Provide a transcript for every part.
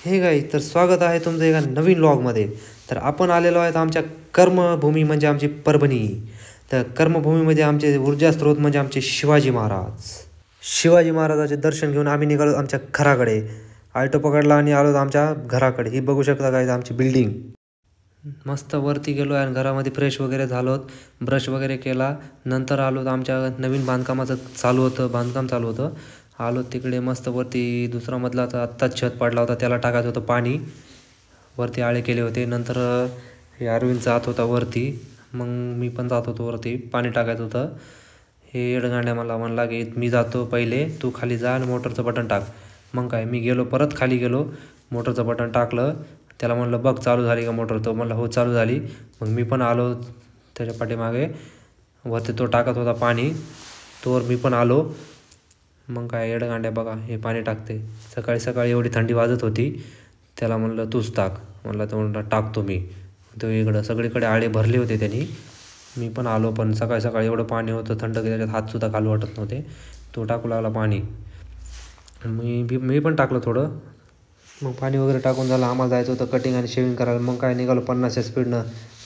हे गाईज, तर स्वागत आहे तुमचं एका नवीन व्लॉगमध्ये. तर आपण आलेलो आहेत आमच्या कर्मभूमी म्हणजे आमची परभणी. तर कर्मभूमीमध्ये आमचे ऊर्जास्रोत म्हणजे आमचे शिवाजी महाराज. शिवाजी महाराजाचे दर्शन घेऊन आम्ही निघालो आमच्या घराकडे. ऑटो पकडला आणि आलो आमच्या घराकडे. ही बघू शकता गाईज आमची बिल्डिंग. मस्त वरती गेलो आणि घरामध्ये फ्रेश वगैरे झालो, ब्रश वगैरे केला. नंतर आलो आमच्या नवीन बांधकाम चालू होतं. आलो तिकडे मस्त वरती दुसरा मजलाचा आत्ताच छत पडला होता, त्याला टाकायचं होतं पाणी. वरती आळे केले होते. नंतर हे अरविंद जात होता वरती, मग मी पण जात होतो वरती, पाणी टाकायचं होतं. हे येडगांड्या मला म्हणला की मी जातो पहिले, तू खाली जा आणि मोटरचं बटन टाक. मग काय, मी गेलो, परत खाली गेलो, मोटरचं बटन टाकलं. त्याला म्हणलं बघ चालू झाली का मोटर, तो म्हणला हो चालू झाली. मग मी पण आलो त्याच्या पाठीमागे. वरती तो टाकत होता पाणी, तोवर मी पण आलो. मग काय येडगांड्या बघा, हे पाणी टाकते. सकाळी सकाळी एवढी थंडी वाजत होती, त्याला म्हणलं तूच टाक. म्हणलं तो म्हणला टाकतो मी. तो इकडं सगळीकडे आळे भरले होते त्यांनी. मी पण आलो, पण सकाळी सकाळी एवढं पाणी होतं थंड की त्याच्यात हातसुद्धा घालू वाटत नव्हते. तो टाकू लागला पाणी. मी पण टाकलं थोडं. मग पाणी वगैरे टाकून झालं. आम्हाला जायचं होतं कटिंग आणि शेविंग करायला. मग काय निघालो 50च्या स्पीडनं.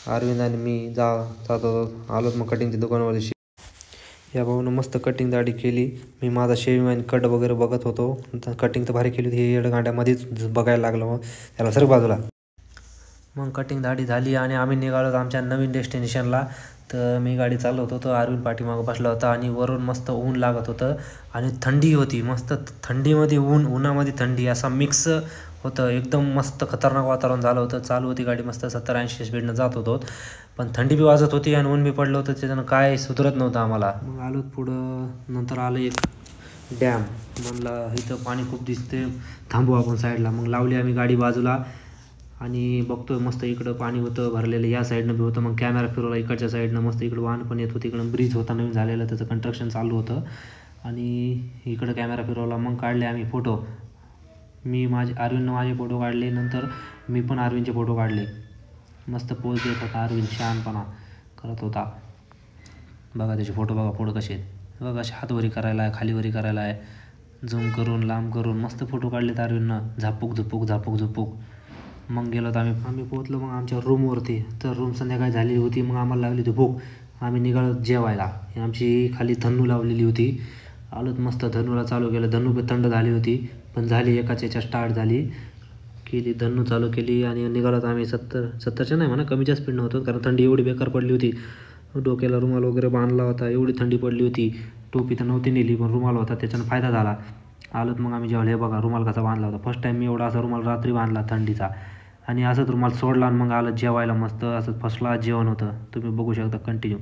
अरविंद आणि मी जातो आलो. मग कटिंगच्या दुकानावरती या भाऊनं मस्त कटिंग दाढी केली. मी माझा शेविंग आणि कट वगैरे बघत होतो. कटिंग तर भारी केली होती. हे येडगांड्यामध्येच बघायला लागलं. मग त्याला सर बाजूला. मग कटिंग दाढी झाली आणि आम्ही निघालो आमच्या नवीन डेस्टिनेशनला. तर मी गाडी चालवत होतो, अरविंद पाठीमागं बसला होता आणि वरून मस्त ऊन लागत होतं आणि थंडी होती. मस्त थंडीमध्ये ऊन, उन्हामध्ये थंडी, असा मिक्स होतं. एकदम मस्त खतरनाक वातावरण झालं होतं. चालू होती गाडी मस्त 70-80 स्पीडनं जात होतो, पण थंडी बी वाजत होती आणि ऊन बी पडलं होतं. त्याच्यानं काय सुधरत नव्हतं आम्हाला. मग आलो पुढं. नंतर आलं एक डॅम. म्हणलं इथं पाणी खूप दिसते, थांबू आपण साईडला. मग लावली आम्ही गाडी बाजूला आणि बघतोय मस्त इकडं पाणी होतं भरलेलं, या साईडनं बी होतं. मग कॅमेरा फिरवला इकडच्या साईडनं. मस्त इकडं वाहन पण येत होतं. इकडं ब्रिज होता नवीन झालेला, त्याचं कंस्ट्रक्शन चालू होतं आणि इकडं कॅमेरा फिरवला. मग काढले आम्ही फोटो. अरविंदनं माझे फोटो काढले. नंतर मी पण अरविंदचे फोटो काढले. मस्त पोज देत होता अरविंद, शहाणपणा करत होता. बघा त्याचे फोटो, बघा फोटो कसे आहेत. बघा असे हातवरी करायला आहे, खालीवरी करायला आहे, झूम करून लांब करून मस्त फोटो काढलेत अरविंदनं. झापूक. मग गेलो तर आम्ही पोहोचलो मग आमच्या रूमवरती. तर रूम संध्याकाळी झालेली होती. मग आम्हाला लागली होती भूक. आम्ही निघालो जेवायला. आमची खाली धन्नू लावलेली होती. आलोत मस्त धन्नूला चालू केलं. धन्नू पण थंड झाली होती, पण झाली एकाच याच्या स्टार्ट झाली. केली धन्नू चालू केली आणि निघालोत आम्ही 70च्या नाही म्हणा, कमीच्या स्पीडनं होतो, कारण थंडी एवढी बेकार पडली होती. डोक्याला रुमाल वगैरे बांधला होता, एवढी थंडी पडली होती. टोपी तर नव्हती नेली, पण रुमाल होता, त्याच्यानं फायदा झाला. आलोत मग आम्ही जेवायला. हे बघा रुमाल कसा बांधला होता. फर्स्ट टाईम मी एवढा असा रुमाल रात्री बांधला थंडीचा. आणि असंच रुमाल सोडला आणि मग आलं जेवायला. मस्त असं फर्स्ट क्लास जेवण होतं. तुम्ही बघू शकता कंटिन्यू.